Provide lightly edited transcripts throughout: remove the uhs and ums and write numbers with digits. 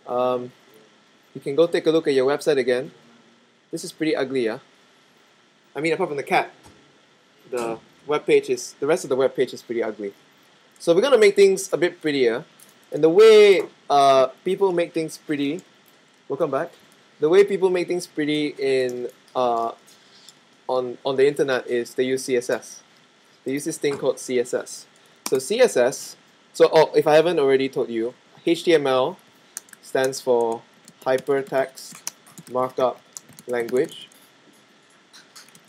You can go take a look at your website again. This is pretty ugly, yeah? I mean, apart from the cat, the rest of the web page is pretty ugly. So we're gonna make things a bit prettier, and the way people make things pretty. Welcome back. The way people make things pretty on the internet is they use CSS. They use this thing called CSS. So CSS. If I haven't already told you, HTML stands for Hypertext Markup Language,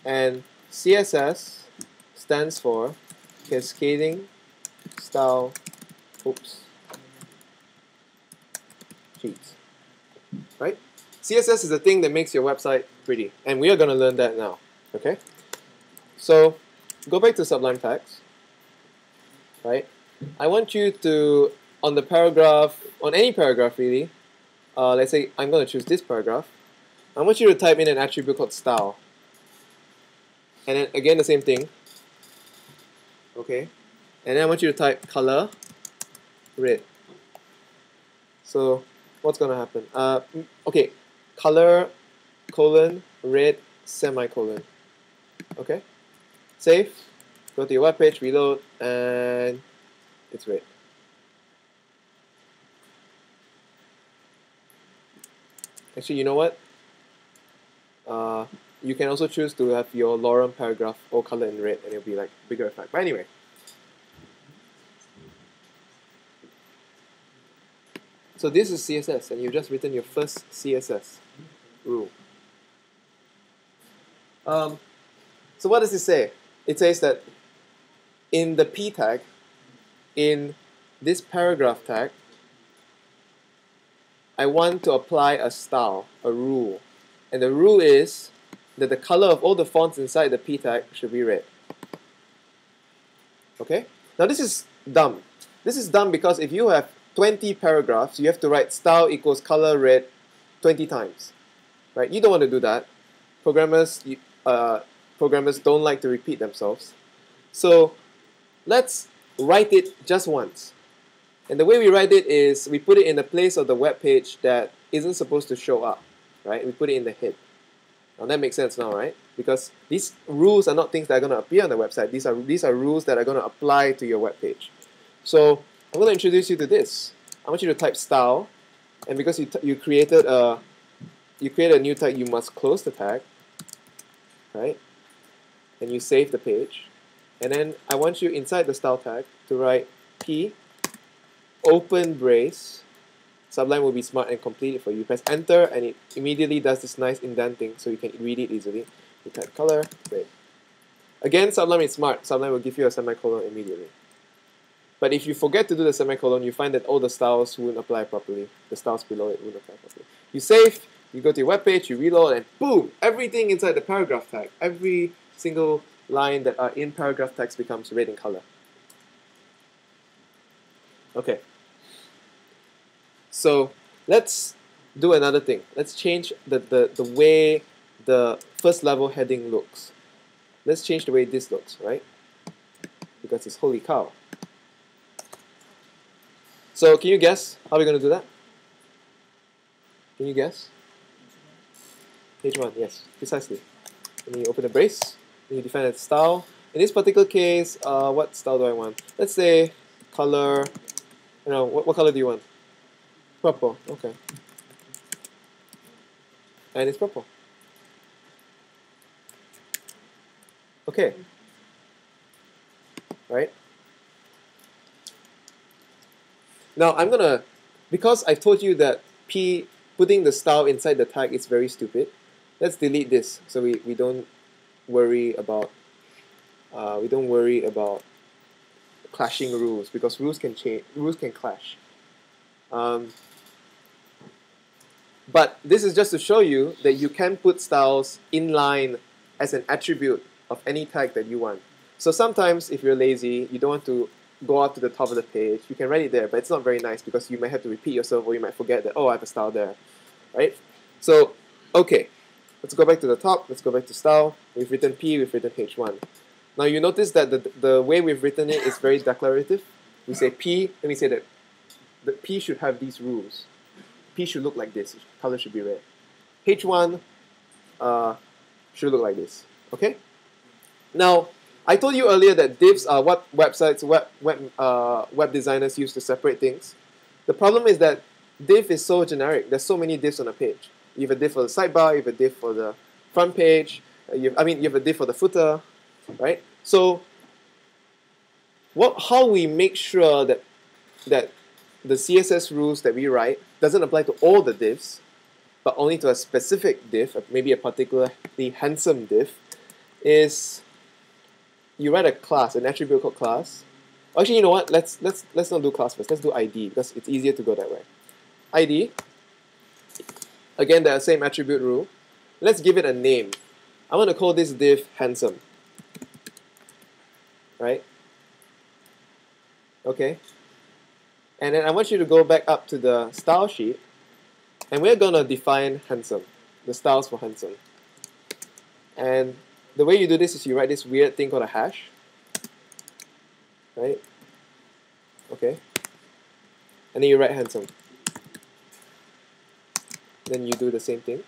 and CSS stands for Cascading Style. Sheets. Right? CSS is the thing that makes your website pretty, and we are going to learn that now. Okay? So go back to Sublime Text. Right? I want you to, on the paragraph, on any paragraph really, let's say I'm going to choose this paragraph. I want you to type in an attribute called style. And then again the same thing. Okay? And then I want you to type color red. So what's going to happen? Okay, color colon red semicolon. Okay? Save. Go to your web page, reload, and it's red. Actually, you know what? You can also choose to have your lorem paragraph all colored in red, and it'll be like bigger effect. But anyway, so this is CSS, and you've just written your first CSS rule. So what does it say? It says that in the p tag, in this paragraph tag, I want to apply a style, a rule. And the rule is that the color of all the fonts inside the p tag should be red. Okay? Now this is dumb. This is dumb because if you have 20 paragraphs, you have to write style equals color red 20 times. Right? You don't want to do that. Programmers don't like to repeat themselves. So let's write it just once. And the way we write it is we put it in a place of the web page that isn't supposed to show up, right? We put it in the head. Now that makes sense now, right? Because these rules are not things that are going to appear on the website. These are rules that are going to apply to your web page. So I'm going to introduce you to this. I want you to type style, and because you created a new tag, you must close the tag, right? And you save the page, and then I want you inside the style tag to write p open brace. Sublime will be smart and complete it for you. Press enter and it immediately does this nice indenting so you can read it easily. You type color red. Again, Sublime is smart. Sublime will give you a semicolon immediately. But if you forget to do the semicolon, you find that all the styles won't apply properly. The styles below it won't apply properly. You save, you go to your web page, you reload, and boom! Everything inside the paragraph tag, every single line that are in paragraph text becomes red in color. Okay. So let's do another thing. Let's change the way the first level heading looks. Let's change the way this looks, right? Because it's holy cow. So can you guess how we're going to do that? Can you guess? H1, yes, precisely. And you open the brace, and you define a style. In this particular case, what style do I want? Let's say color, what color do you want? Purple, okay. And it's purple. Okay. Right? Now I'm gonna, because I told you that putting the style inside the tag is very stupid, let's delete this so we don't worry about clashing rules, because rules can change, rules can clash. But this is just to show you that you can put styles inline as an attribute of any tag that you want. So sometimes if you're lazy, you don't want to go up to the top of the page, you can write it there, but it's not very nice because you might have to repeat yourself, or you might forget that, oh, I have a style there, right? So, okay, let's go back to the top, let's go back to style. We've written P, we've written H1. Now you notice that the way we've written it is very declarative. We say P, and we say that the P should have these rules. P should look like this. Color should be red. H1 should look like this. Okay. Now, I told you earlier that divs are what web designers use to separate things. The problem is that div is so generic. There's so many divs on a page. You have a div for the sidebar, you have a div for the front page, you have a div for the footer, right? So, how we make sure that the CSS rules that we write doesn't apply to all the divs, but only to a specific div, maybe a particularly handsome div, is you write a class, an attribute called class. Actually, you know what? Let's not do class first. Let's do ID because it's easier to go that way. ID. Again, the same attribute rule. Let's give it a name. I want to call this div handsome. Right? Okay. And then I want you to go back up to the style sheet, and we're gonna define handsome, the styles for handsome. And the way you do this is you write this weird thing called a hash, right? Okay. And then you write handsome. Then you do the same thing.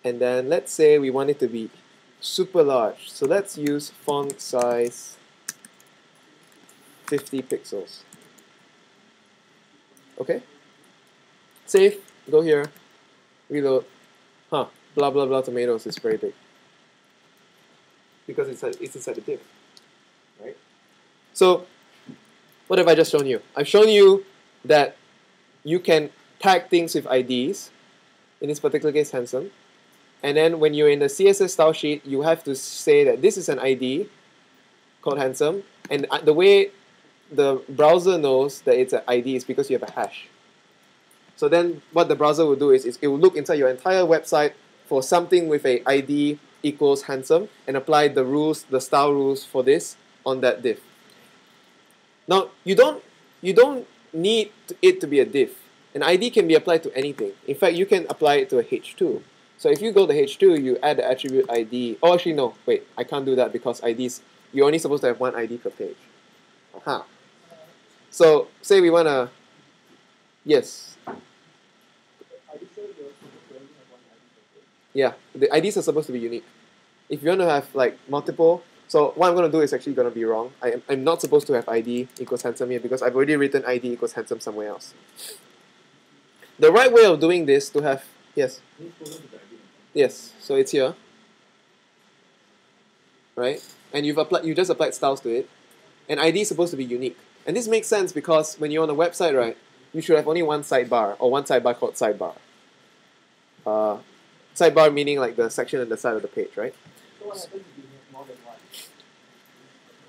And then let's say we want it to be super large. So let's use font size 50 pixels. Okay? Save, go here, reload. Blah blah blah tomatoes is very big. Because it's inside the div. Right? So, what have I just shown you? I've shown you that you can tag things with IDs, in this particular case handsome, and then when you're in the CSS style sheet, you have to say that this is an ID called handsome, and the way the browser knows that it's an ID is because you have a hash. So then what the browser will do is it will look inside your entire website for something with a ID equals handsome and apply the rules, the style rules for this on that div. Now, you don't need it to be a div. An ID can be applied to anything. In fact, you can apply it to a H2. So if you go to H2, you add the attribute ID. Oh, actually, no. Wait, I can't do that because IDs, you're only supposed to have one ID per page. Aha. So, say we want to, yes. Yeah, the IDs are supposed to be unique. If you want to have like multiple, so what I'm going to do is actually going to be wrong. I'm not supposed to have ID equals handsome here because I've already written ID equals handsome somewhere else. The right way of doing this to have, yes. Yes, so it's here. Right? And you just applied styles to it. And ID is supposed to be unique. And this makes sense because when you're on a website, right, you should have only one sidebar, or one sidebar called sidebar. Sidebar meaning like the section at the side of the page, right? So what happens if you have more than one?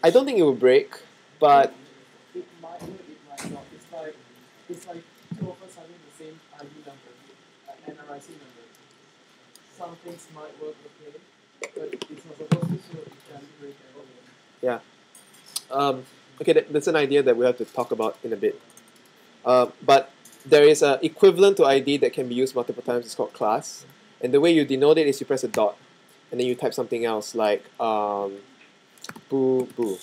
I don't think it will break, but It might not. It's like two of us having the same ID number, NRIC number. Some things might work okay, but it's not supposed to, so it doesn't break everything. yeah. Okay, that's an idea that we have to talk about in a bit. But there is an equivalent to ID that can be used multiple times. It's called class. And the way you denote it is you press a dot. And then you type something else like boo boo.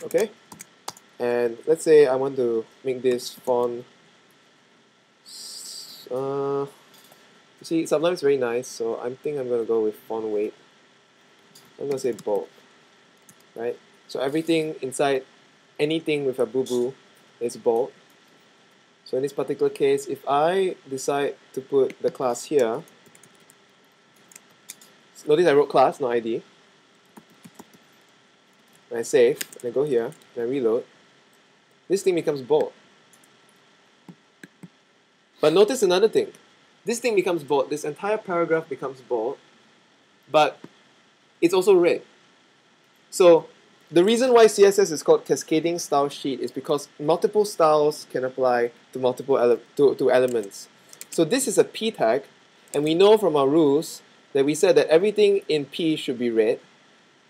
Okay? And let's say I want to make this font. You see, Sublime is very nice, so I think I'm going to go with font weight. I'm going to say bold. Right? So everything inside, anything with a boo-boo is bold. So in this particular case, if I decide to put the class here, notice I wrote class, not ID. And I save, and I go here, and I reload. This thing becomes bold. But notice another thing. This thing becomes bold, this entire paragraph becomes bold, but it's also red. So the reason why CSS is called cascading style sheet is because multiple styles can apply to multiple to elements. So this is a P tag, and we know from our rules that we said that everything in P should be red,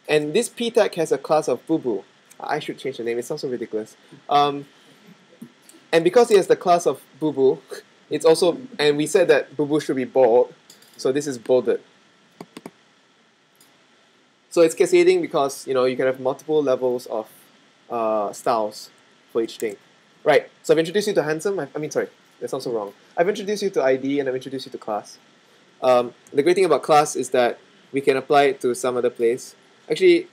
and this P tag has a class of boo-boo. I should change the name, it sounds so ridiculous. And because it has the class of boo-boo, it's also, and we said that boo-boo should be bold, so this is bolded. So it's cascading because you can have multiple levels of styles for each thing. Right, so I've introduced you to handsome, That sounds so wrong. I've introduced you to ID and I've introduced you to class. The great thing about class is that we can apply it to some other place. Actually,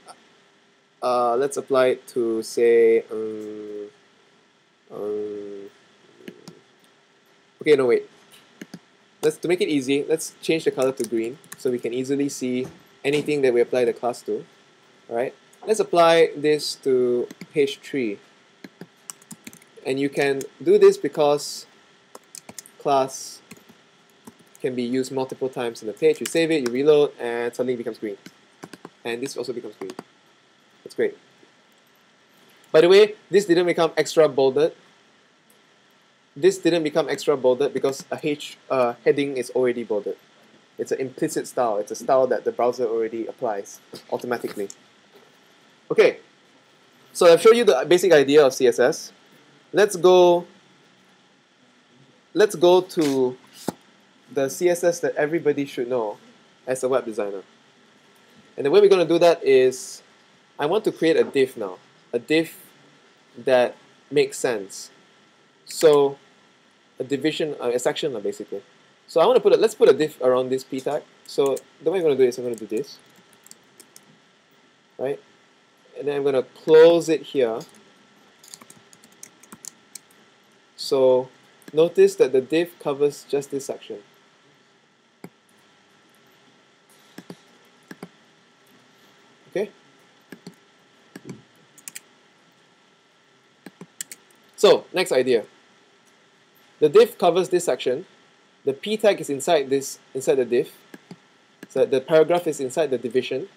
let's apply it to, say, okay, no, wait. To make it easy, let's change the color to green so we can easily see anything that we apply the class to. Alright, let's apply this to H3. And you can do this because class can be used multiple times in the page. You save it, you reload, and suddenly it becomes green. And this also becomes green. That's great. By the way, this didn't become extra bolded. This didn't become extra bolded because a H heading is already bolded. It's an implicit style. It's a style that the browser already applies automatically. Okay, so I've shown you the basic idea of CSS. Let's go to the CSS that everybody should know as a web designer. And the way we're going to do that is I want to create a div now. A div that makes sense. So a division, a section basically. So I want to let's put a div around this p tag. So the way I'm going to do is I'm going to do this. Right? And then I'm going to close it here. So notice that the div covers just this section. Okay? So, next idea. The div covers this section. The p tag is inside the div. So the paragraph is inside the division.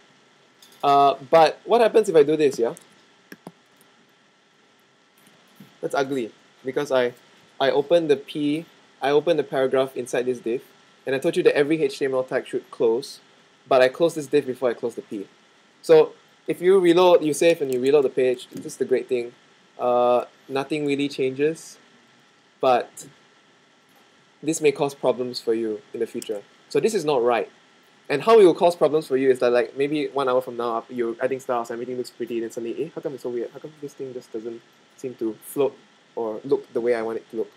But what happens if I do this, yeah? That's ugly because I open the paragraph inside this div, and I told you that every HTML tag should close, but I close this div before I close the p. So if you reload, you save and you reload the page, this is the great thing. Nothing really changes, but this may cause problems for you in the future. So this is not right. And how it will cause problems for you is that, like, maybe 1 hour from now, you're adding styles, everything looks pretty, and then suddenly, how come it's so weird? How come this thing just doesn't seem to float or look the way I want it to look?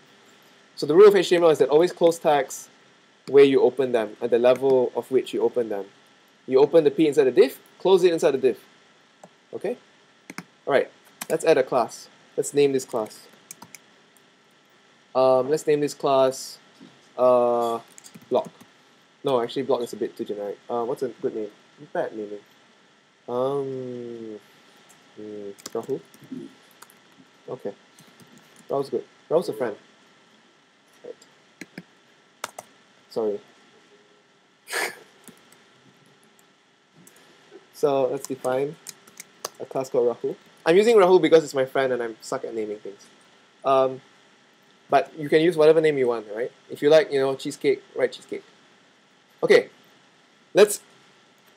So the rule of HTML is that always close tags where you open them, at the level of which you open them. You open the p inside the div, close it inside the div. Okay? Alright, let's add a class. Let's name this class. Let's name this class block. No, actually block is a bit too generic. What's a good name? Bad naming. Rahul? Okay. Rahul's good. Rahul's a friend. Right. Sorry. So let's define a class called Rahul. I'm using Rahul because it's my friend and I'm suck at naming things. But you can use whatever name you want, right? If you like, cheesecake, write cheesecake. Okay, let's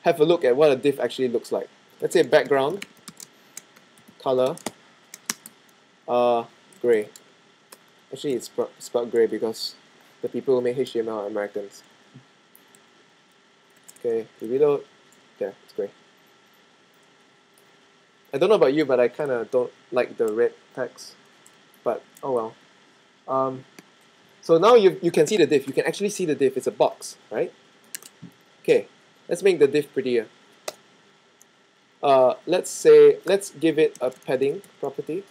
have a look at what a div actually looks like. Let's say background, color, gray. Actually, it's spelled gray because the people who make HTML are Americans. Okay, we reload. Yeah, it's gray. I don't know about you, but I kind of don't like the red text. But, oh well. So now you can see the div. You can actually see the div. It's a box, right? Okay, let's make the div prettier. Let's give it a padding property.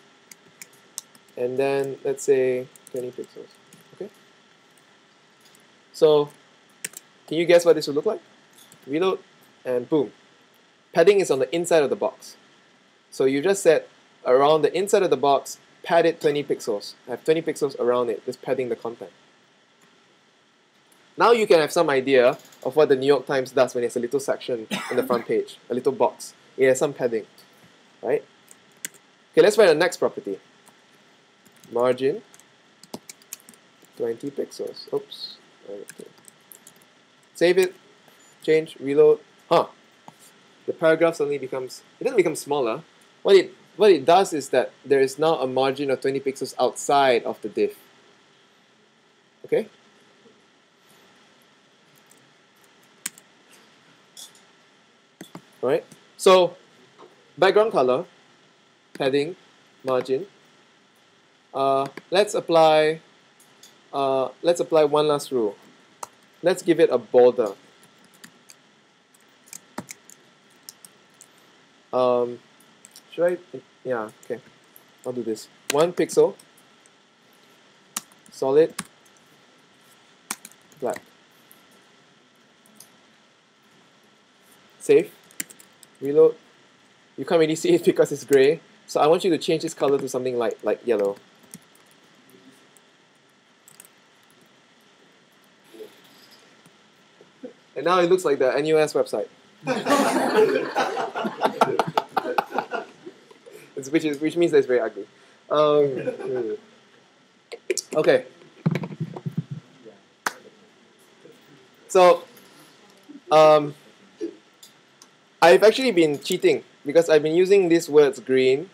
And then let's say 20 pixels. Okay. So, can you guess what this would look like? Reload, and boom. Padding is on the inside of the box. So you just set around the inside of the box, pad it 20 pixels. Have 20 pixels around it, just padding the content. Now you can have some idea of what the New York Times does when it has a little section in the front page, a little box. It has some padding, right? Okay, let's write the next property. Margin, 20 pixels. Oops. Okay. Save it, change, reload. The paragraph suddenly becomes, it doesn't become smaller. What it does is that there is now a margin of 20 pixels outside of the div. Okay? Alright, so background color, padding, margin. Let's apply let's apply one last rule. Let's give it a border. Should I? Yeah, okay. I'll do this. 1 pixel, solid, black. Save, reload. You can't really see it because it's gray. So I want you to change this color to something like yellow. And now it looks like the NUS website. Which means that it's very ugly. Okay. So, I've actually been cheating because I've been using these words green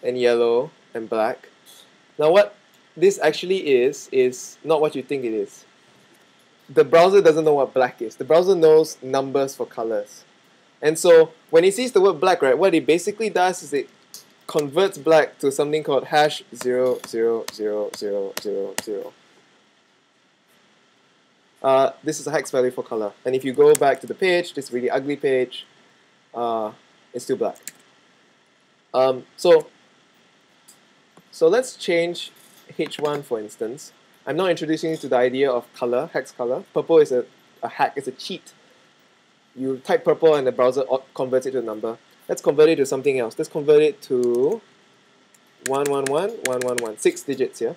and yellow and black. Now what this actually is not what you think it is. The browser doesn't know what black is. The browser knows numbers for colors. And so when it sees the word black, right, what it basically does is it converts black to something called hash 0000000. This is a hex value for color. And if you go back to the page, this really ugly page, it's still black. So let's change H1 for instance. I'm now introducing you to the idea of color, hex color. Purple is a hack, it's a cheat. You type purple and the browser converts it to a number. Let's convert it to something else. Let's convert it to 111111, 6 digits here.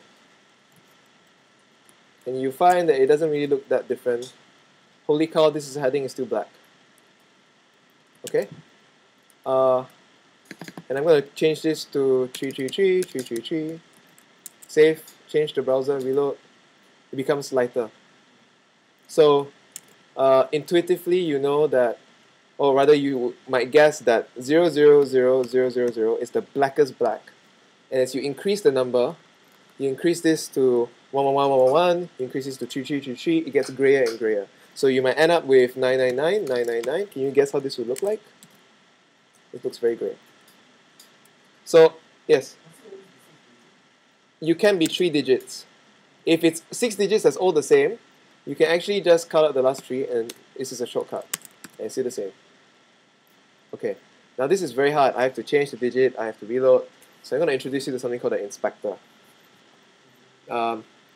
And you find that it doesn't really look that different. Holy cow, this heading is still black. Okay? And I'm going to change this to 333. Save, change the browser, reload. It becomes lighter. So intuitively, you know that, or rather you might guess that 000000 is the blackest black. And as you increase the number, you increase this to 111111, you increase this to 3333, it gets grayer and grayer. So you might end up with 999. Can you guess how this would look like? It looks very gray. So, yes. You can be 3 digits. If it's 6 digits that's all the same, you can actually just cut out the last 3 and this is a shortcut. And it's still the same. Okay. Now this is very hard. I have to change the digit, I have to reload. So I'm going to introduce you to something called an inspector.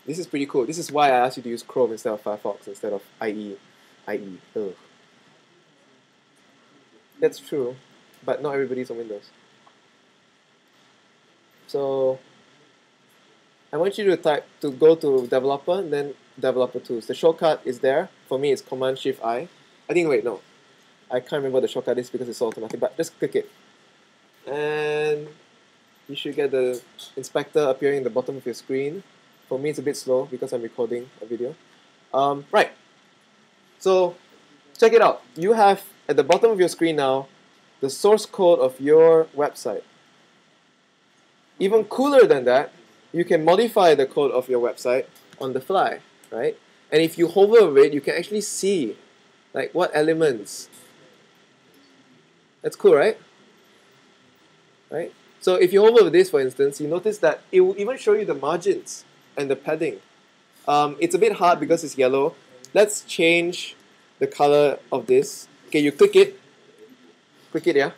This is pretty cool. This is why I asked you to use Chrome instead of Firefox, instead of IE. Ugh. That's true, but not everybody's on Windows. So I want you to go to developer, then developer tools. The shortcut is there. For me, it's Command-Shift-I. Wait, no. I can't remember what the shortcut is because it's automatic, but just click it. And you should get the inspector appearing in the bottom of your screen. For me, it's a bit slow because I'm recording a video. Right. So check it out. You have at the bottom of your screen now the source code of your website. Even cooler than that, you can modify the code of your website on the fly, right? And if you hover over it, you can actually see like what elements. That's cool, right? Right? So if you hover over this, for instance, you notice that it will even show you the margins and the padding. It's a bit hard because it's yellow. Let's change the color of this. Okay, you click it. Click it, yeah?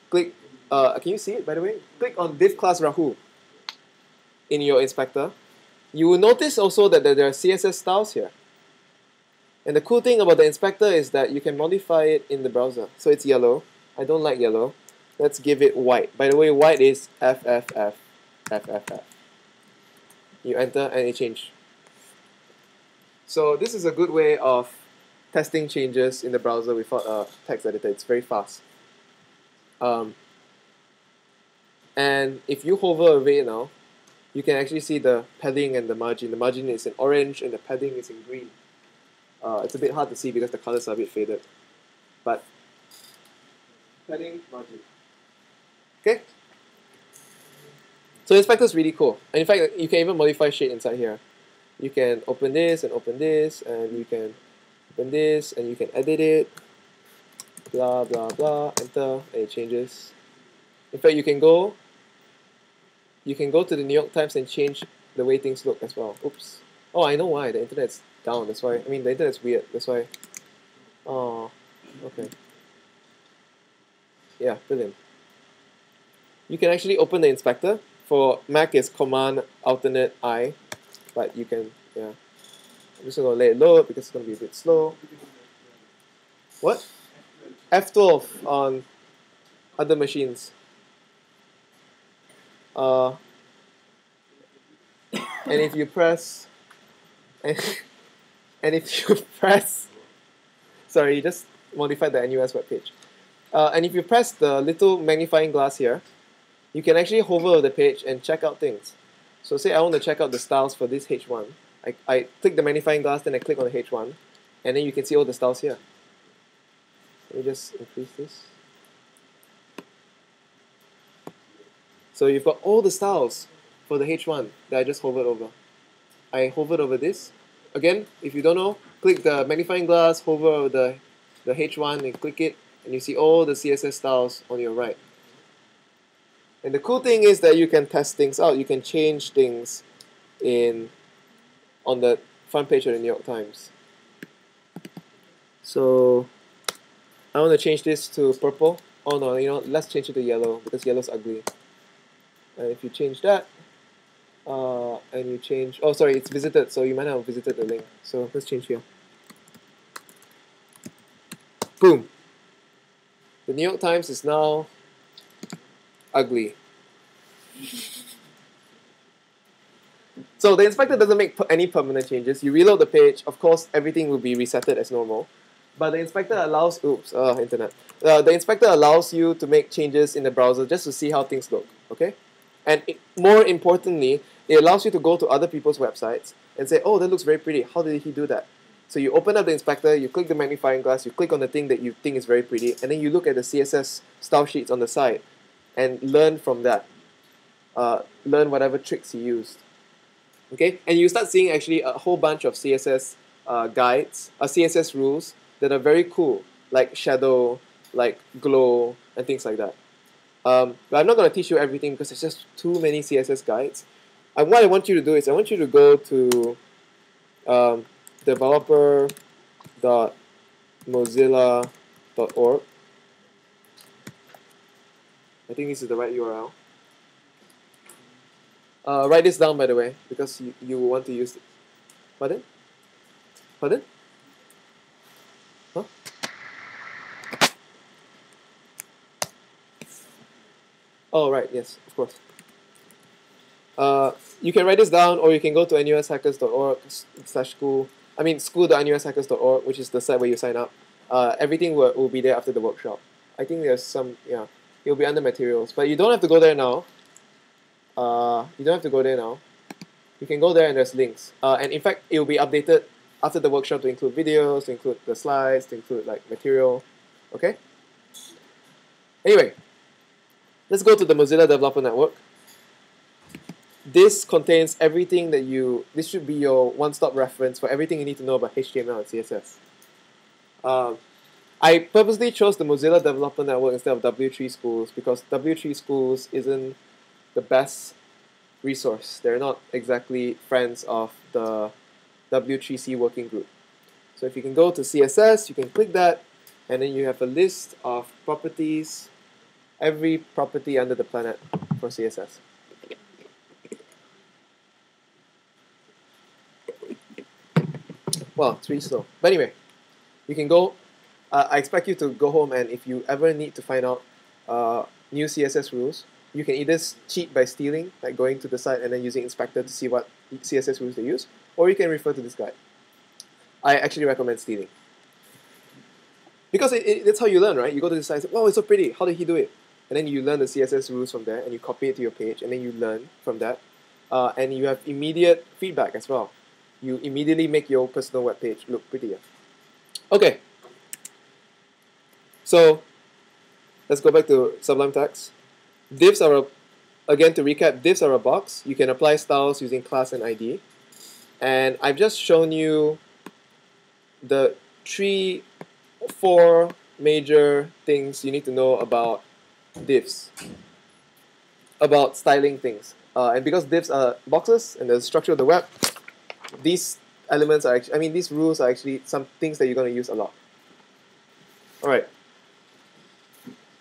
Click. Can you see it, by the way? Click on div class Rahu in your inspector. You will notice also that there are CSS styles here. And the cool thing about the inspector is that you can modify it in the browser. So it's yellow. I don't like yellow. Let's give it white. By the way, white is FFF. FFF. You enter and it changes. So this is a good way of testing changes in the browser without a text editor. It's very fast. And if you hover over it now, you can actually see the padding and the margin. The margin is in orange and the padding is in green. It's a bit hard to see because the colors are a bit faded. But padding, margin. Okay? So inspector is really cool. And in fact, you can even modify shade inside here. You can open this and you can open this and you can edit it. Blah, blah, blah. Enter and it changes. In fact, you can go to the New York Times and change the way things look as well. Oops. Oh, I know why. The internet's down. That's why. I mean, the internet's weird. That's why. Oh, okay. Yeah, brilliant. You can actually open the inspector. For Mac, it's Command Alternate I, but you can, yeah. I'm just gonna let it load because it's gonna be a bit slow. What? F12 on other machines. And if you press, and, and if you press, sorry, you just modified the NUS webpage. And if you press the little magnifying glass here, you can actually hover over the page and check out things. So say I want to check out the styles for this H1. I click the magnifying glass, then I click on the H1, and then you can see all the styles here. Let me just increase this. So you've got all the styles for the H1 that I just hovered over. I hovered over this. Again, if you don't know, click the magnifying glass, hover over the H1 and click it, and you see all the CSS styles on your right. And the cool thing is that you can test things out. You can change things on the front page of the New York Times. So I want to change this to purple. Oh no, let's change it to yellow because yellow's ugly. And if you change that, and you change, oh sorry, it's visited, so you might not have visited the link. So let's change here. Boom. The New York Times is now ugly. So the inspector doesn't make any permanent changes. You reload the page, of course everything will be resetted as normal. But the inspector allows, internet. The inspector allows you to make changes in the browser just to see how things look, okay? And more importantly, it allows you to go to other people's websites and say, oh, that looks very pretty. How did he do that? So you open up the inspector, you click the magnifying glass, you click on the thing that you think is very pretty, and then you look at the CSS style sheets on the side and learn from that. Learn whatever tricks he used. Okay, and you start seeing actually a whole bunch of CSS guides, CSS rules that are very cool, like shadow, like glow, and things like that. But I'm not going to teach you everything because there's just too many CSS guides. And what I want you to do is I want you to go to developer.mozilla.org. I think this is the right URL. Write this down, by the way, because you will want to use it. Pardon? Pardon? Huh? Oh, right, yes, of course. You can write this down, or you can go to nushackers.org/school. I mean, school.nushackers.org, which is the site where you sign up. Everything will be there after the workshop. I think there's some, yeah, it'll be under materials. But you don't have to go there now. You don't have to go there now. You can go there and there's links. And in fact, it will be updated after the workshop to include videos, to include the slides, to include like material. Okay? Anyway, let's go to the Mozilla Developer Network. This contains everything that this should be your one-stop reference for everything you need to know about HTML and CSS. I purposely chose the Mozilla Developer Network instead of W3 Schools because W3 Schools isn't the best resource. They're not exactly friends of the W3C working group. So if you can go to CSS, you can click that, and then you have a list of properties, every property under the planet for CSS. Well, it's really slow. But anyway, you can go. I expect you to go home, and if you ever need to find out new CSS rules, you can either cheat by stealing, like going to the site and then using inspector to see what CSS rules they use, or you can refer to this guide. I actually recommend stealing. Because that's how you learn, right? You go to the site and say, wow, it's so pretty, how did he do it? And then you learn the CSS rules from there, and you copy it to your page, and then you learn from that. And you have immediate feedback as well. You immediately make your personal web page look prettier. Okay. So, let's go back to Sublime Text. Divs are, again to recap, divs are a box. You can apply styles using class and ID. And I've just shown you the 4 major things you need to know about divs, about styling things. And because divs are boxes and the structure of the web, these elements are actually, I mean, these rules are actually some things that you're going to use a lot. All right.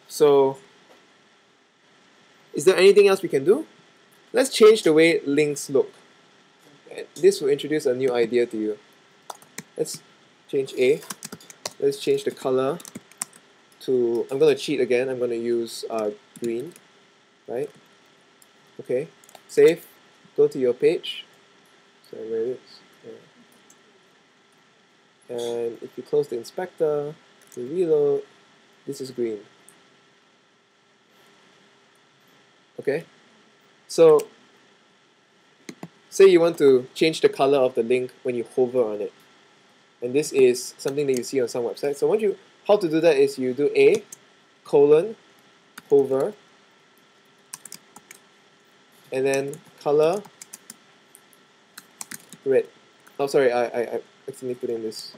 So, is there anything else we can do? Let's change the way links look. And this will introduce a new idea to you. Let's change A. Let's change the color to, I'm going to cheat again. I'm going to use green, right? Okay. Save. Go to your page. Sorry, where it is. Yeah. And if you close the inspector, you reload, this is green. Okay? So, say you want to change the color of the link when you hover on it. And this is something that you see on some websites. So how to do that is you do A, colon, hover, and then color, red. Oh, sorry, I accidentally put in this.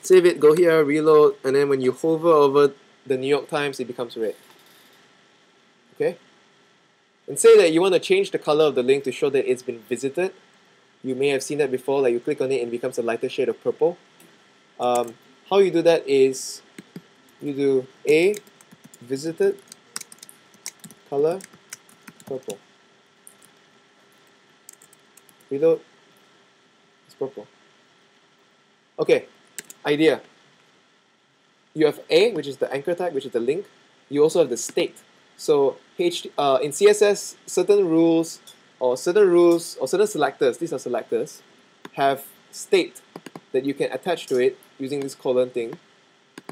Save it, go here, reload, and then when you hover over the New York Times, it becomes red. Okay? And say that you want to change the color of the link to show that it's been visited. You may have seen that before, like you click on it and it becomes a lighter shade of purple. How you do that is you do A, visited, color, purple. Reload, it's purple. Okay, idea. You have A, which is the anchor tag, which is the link. You also have the state. So in CSS, certain rules or certain selectors, these are selectors, have state that you can attach to it using this colon thing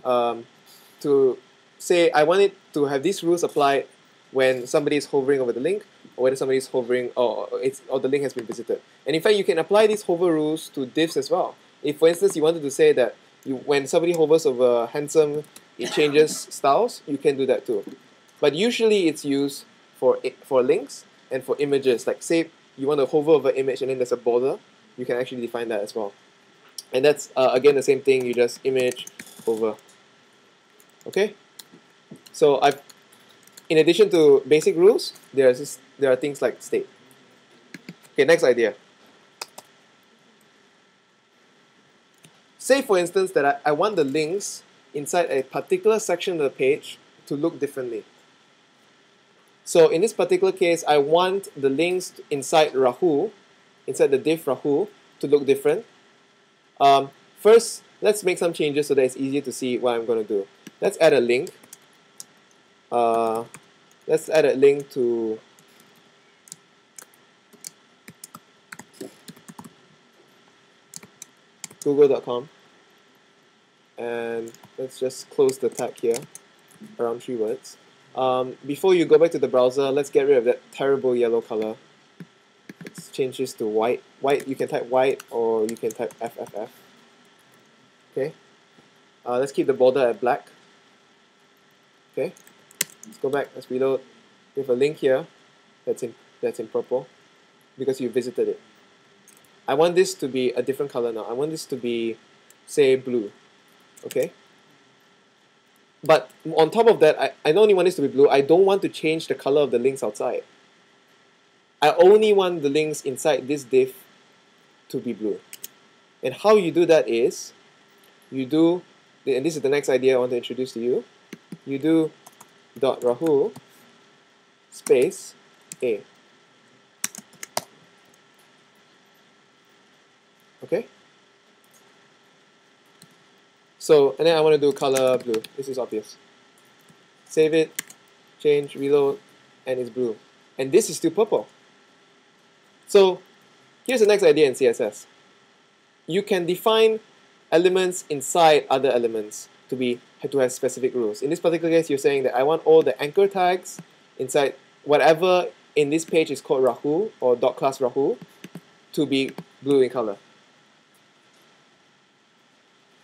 to say I want it to have these rules applied when somebody is hovering over the link, or whether somebody is hovering or the link has been visited. And in fact, you can apply these hover rules to divs as well. If, for instance, you wanted to say that when somebody hovers over handsome, it changes styles, you can do that too. But usually it's used for links and for images. Like say you want to hover over image and then there's a border, you can actually define that as well. And that's again the same thing. You just image hover. Okay. So in addition to basic rules, there are things like state. Okay. Next idea. Say for instance that I want the links inside a particular section of the page to look differently. So in this particular case, I want the links inside Rahul, inside the div Rahul, to look different. First, let's make some changes so that it's easier to see what I'm going to do. Let's add a link. Let's add a link to google.com. And let's just close the tag here, around 3 words. Before you go back to the browser, let's get rid of that terrible yellow color. Let's change this to white. White, you can type white or you can type FFF. Okay. Let's keep the border at black. Okay. Let's go back. Let's reload. We have a link here that's in purple because you visited it. I want this to be a different color now. I want this to be, say, blue. Okay. But on top of that, I not only want this to be blue, I don't want to change the color of the links outside. I only want the links inside this div to be blue. And how you do that is, you do, and this is the next idea I want to introduce to you, you do .rahul space A. Okay? So, and then I want to do color blue. This is obvious. Save it, change, reload, and it's blue. And this is still purple. So, here's the next idea in CSS. You can define elements inside other elements to have specific rules. In this particular case, you're saying that I want all the anchor tags inside whatever in this page is called Rahul or .class Rahul to be blue in color.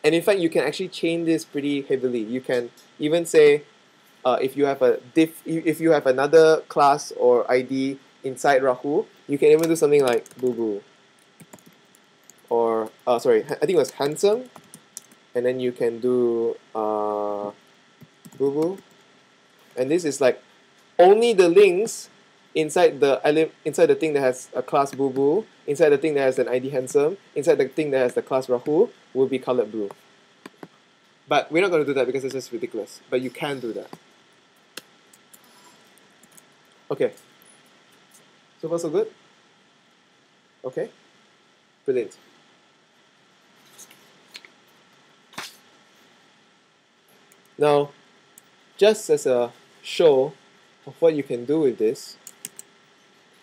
And in fact, you can actually chain this pretty heavily. You can even say, if you have a div, if you have another class or ID inside Rahul, you can even do something like boo boo. Or sorry, I think it was handsome, and then you can do boo boo, and this is like only the links inside the thing that has a class boo boo inside the thing that has an ID handsome, inside the thing that has the class Rahul will be colored blue. But we're not going to do that because it's just ridiculous. But you can do that. Okay. So far so good? Okay. Brilliant. Now, just as a show of what you can do with this,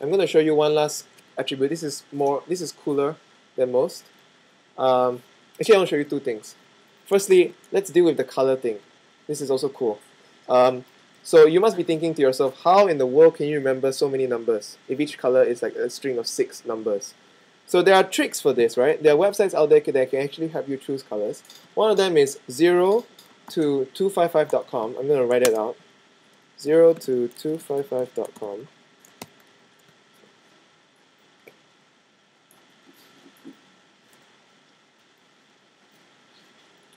I'm going to show you one last attribute. This is cooler than most. Actually, I want to show you two things. Firstly, let's deal with the color thing. This is also cool. So you must be thinking to yourself, how in the world can you remember so many numbers if each color is like a string of 6 numbers? So there are tricks for this, right? There are websites out there that can actually help you choose colors. One of them is 0 to 255.com. I'm going to write it out. 0 to 255.com.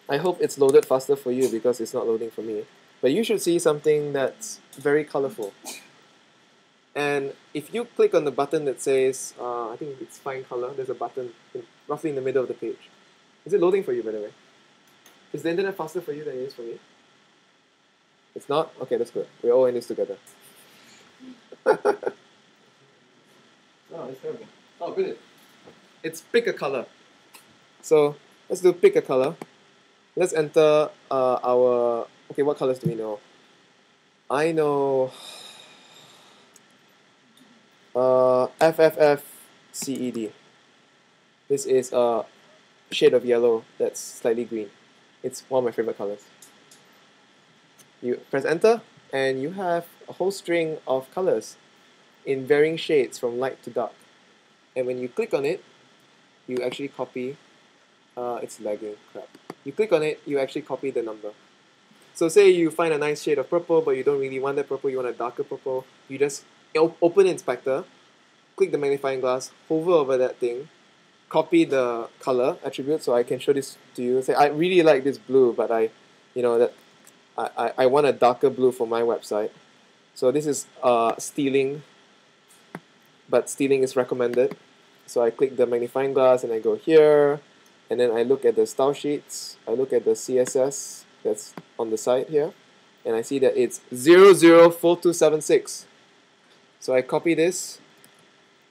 I hope it's loaded faster for you because it's not loading for me. But you should see something that's very colorful. And if you click on the button that says, I think it's fine color, there's a button roughly in the middle of the page. Is it loading for you, by the way? Is the internet faster for you than it is for me? It's not? Okay, that's good. We're all in this together. Oh, it's terrible. Oh, brilliant. It's pick a color. So let's do pick a color. Let's enter our... Okay, what colors do we know? I know... FFFCED. This is a shade of yellow that's slightly green. It's one of my favorite colors. You press enter and you have a whole string of colors in varying shades from light to dark. And when you click on it, you actually copy... it's lagging, crap. You click on it, you actually copy the number. So say you find a nice shade of purple, but you don't really want that purple, you want a darker purple. You just open Inspector, click the magnifying glass, hover over that thing, copy the color attribute, so I can show this to you. Say, I really like this blue, but I want a darker blue for my website. So this is stealing, but stealing is recommended. So I click the magnifying glass and I go here, and then I look at the style sheets, I look at the CSS that's on the side here, and I see that it's 004276. So I copy this,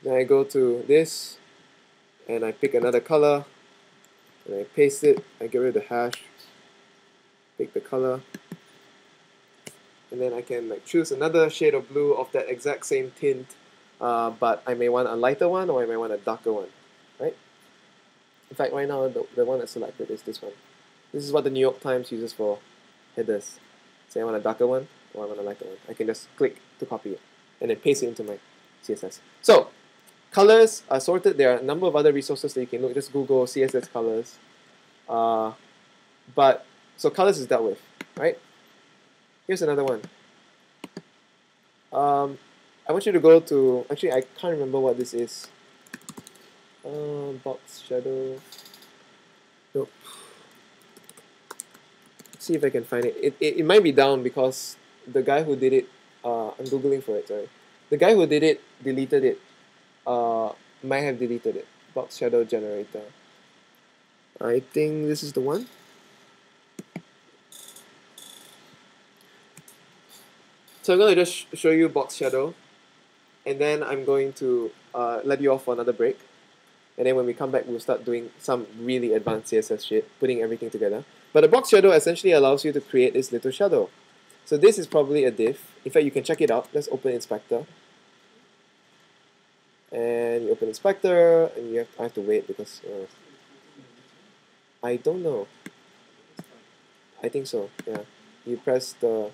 then I go to this, and I pick another color, and I paste it, I get rid of the hash, pick the color, and then I can like choose another shade of blue of that exact same tint, but I may want a lighter one or I may want a darker one, right? In fact, right now the one that's selected is this one. This is what the New York Times uses for headers. Say I want a darker one or I want a lighter one. I can just click to copy it and then paste it into my CSS. So, colors are sorted. There are a number of other resources that you can look. Just Google CSS colors. So colors is dealt with, right? Here's another one. I want you to go to, actually I can't remember what this is. Box shadow. Nope. See if I can find it. It might be down because the guy who did it, I'm googling for it, sorry. The guy who did it deleted it. Might have deleted it. Box shadow generator. I think this is the one. So I'm going to just show you box shadow, and then I'm going to let you off for another break. And then when we come back, we'll start doing some really advanced CSS shit, putting everything together. But the box shadow essentially allows you to create this little shadow. So this is probably a div. In fact, you can check it out. Let's open Inspector. And you open Inspector, and I have to wait because I don't know. I think so, yeah. You press the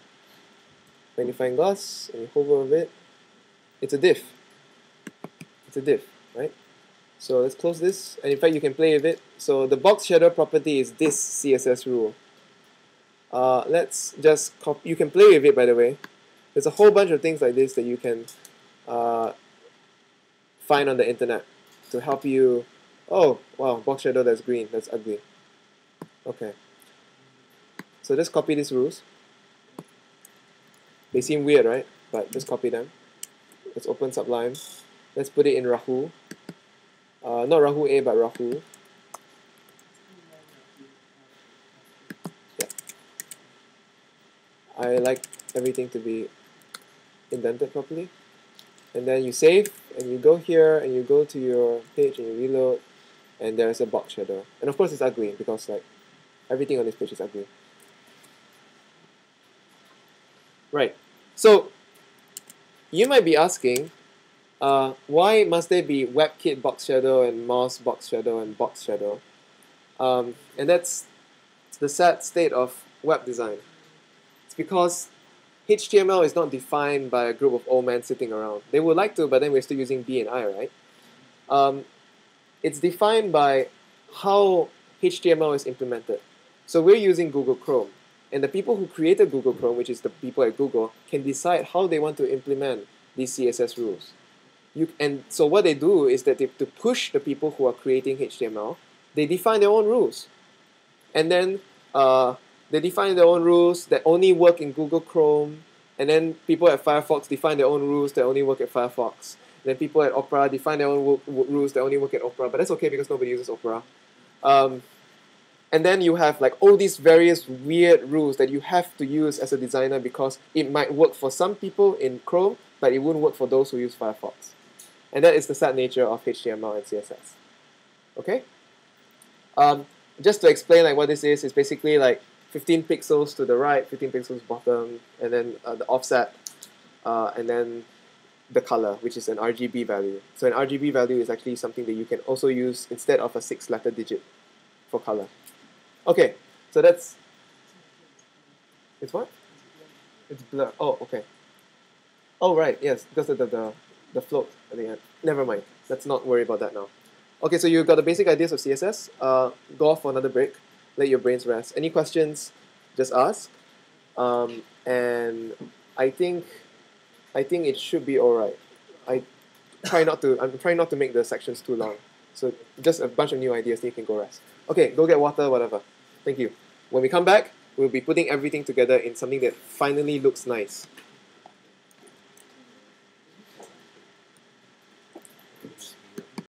magnifying glass, and you hover over it. It's a div. It's a div, right? So let's close this, and in fact you can play with it. So the box shadow property is this CSS rule. Let's just copy. You can play with it, by the way. There's a whole bunch of things like this that you can find on the internet to help you. Oh wow, box shadow that's green, that's ugly. Okay. So just copy these rules. They seem weird, right? But just copy them. Let's open Sublime. Let's put it in Rahul. Not Rahu A, but Rahu. Yeah. I like everything to be indented properly. And then you save, and you go here, and you go to your page, and you reload, and there's a box shadow. And of course it's ugly, because like everything on this page is ugly. Right. So you might be asking, why must there be WebKit box shadow and mouse box shadow and box shadow? And that's the sad state of web design. It's because HTML is not defined by a group of old men sitting around. They would like to, but then we're still using B and I, right? It's defined by how HTML is implemented. So we're using Google Chrome. And the people who created Google Chrome, which is the people at Google, can decide how they want to implement these CSS rules. And so what they do is that to push the people who are creating HTML, they define their own rules. And then they define their own rules that only work in Google Chrome. And then people at Firefox define their own rules that only work at Firefox. Then people at Opera define their own rules that only work at Opera. But that's okay because nobody uses Opera. And then you have like all these various weird rules that you have to use as a designer because it might work for some people in Chrome, but it wouldn't work for those who use Firefox. And that is the sad nature of HTML and CSS. Okay? Just to explain like what this is, it's basically like 15 pixels to the right, 15 pixels bottom, and then the offset, and then the color, which is an RGB value. So an RGB value is actually something that you can also use instead of a 6-letter digit for color. Okay, so that's... It's what? It's blur. Oh, okay. Oh, right, yes, because of the float at the end. Never mind, let's not worry about that now. Okay, so you've got the basic ideas of CSS. Go off for another break. Let your brains rest. Any questions, just ask. And I think it should be alright. I'm trying not to make the sections too long. So just a bunch of new ideas, then you can go rest. Okay, go get water, whatever. Thank you. When we come back, we'll be putting everything together in something that finally looks nice.